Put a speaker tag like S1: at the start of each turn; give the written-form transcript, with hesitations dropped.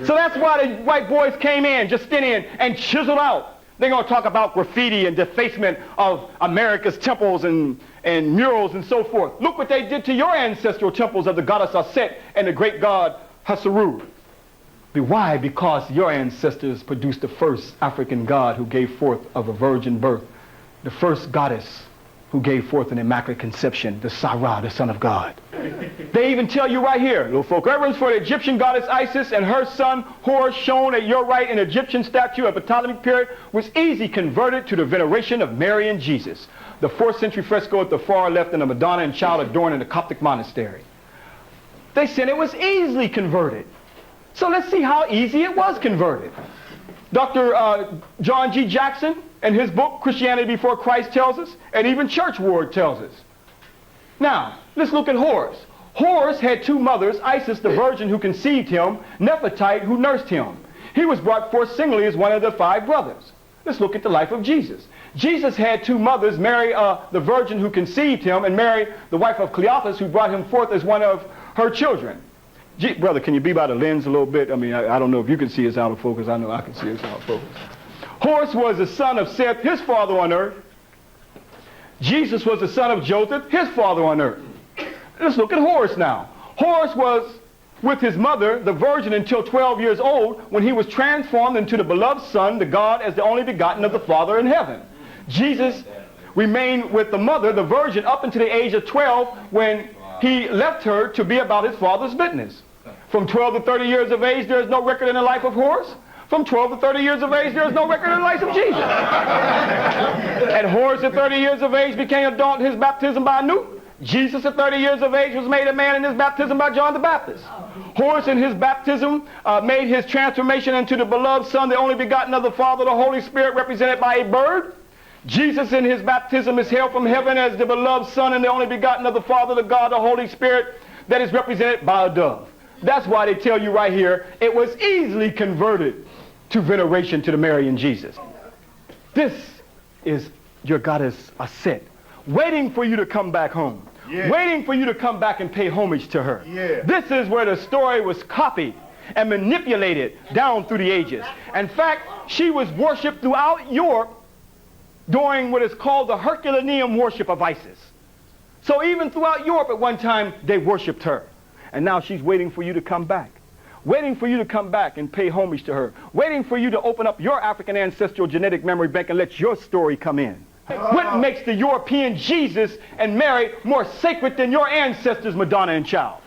S1: So that's why the white boys came in, just stayed in and chiseled out. They're going to talk about graffiti and defacement of America's temples and murals and so forth. Look what they did to your ancestral temples of the goddess Aset and the great god Hasseru. Why? Because your ancestors produced the first African god who gave forth of a virgin birth, the first goddess who gave forth an immaculate conception, the Sarah, the Son of God. They even tell you right here, little folk, reverence for the Egyptian goddess Isis and her son Horus, shown at your right, an Egyptian statue of the Ptolemaic period, was easily converted to the veneration of Mary and Jesus. The 4th century fresco at the far left, and the Madonna and Child adorned in the Coptic monastery. They said it was easily converted. So let's see how easy it was converted. Dr. John G. Jackson, in his book, Christianity Before Christ, tells us, and even Churchward tells us. Now, let's look at Horus. Horus had 2 mothers, Isis, the virgin who conceived him, Nefertiti, who nursed him. He was brought forth singly as one of the 5 brothers. Let's look at the life of Jesus. Jesus had 2 mothers, Mary, the virgin who conceived him, and Mary, the wife of Cleophas, who brought him forth as one of her children. Brother, can you be by the lens a little bit? I mean, I don't know if you can see us out of focus. I know I can see us out of focus. Horus was the son of Seth, his father on earth. Jesus was the son of Joseph, his father on earth. Let's look at Horus now. Horus was with his mother, the virgin, until 12 years old, when he was transformed into the beloved Son, the God, as the only begotten of the Father in heaven. Jesus remained with the mother, the virgin, up until the age of 12, when he left her to be about his father's business. From 12 to 30 years of age, there is no record in the life of Horus. From 12 to 30 years of age, there is no record in the life of Jesus. And Horus at 30 years of age became adult in his baptism by Nuke. Jesus at 30 years of age was made a man in his baptism by John the Baptist. Horus in his baptism made his transformation into the beloved Son, the only begotten of the Father, the Holy Spirit represented by a bird. Jesus in his baptism is hailed from heaven as the beloved Son and the only begotten of the Father, the God, the Holy Spirit, that is represented by a dove. That's why they tell you right here, it was easily converted to veneration to the Mary and Jesus. This is your goddess Aset, waiting for you to come back home. Yeah. Waiting for you to come back and pay homage to her. Yeah. This is where the story was copied and manipulated down through the ages. In fact, she was worshipped throughout Europe during what is called the Herculaneum worship of Isis. So even throughout Europe at one time, they worshipped her. And now she's waiting for you to come back. Waiting for you to come back and pay homage to her. Waiting for you to open up your African ancestral genetic memory bank and let your story come in. What makes the European Jesus and Mary more sacred than your ancestors, Madonna and Child?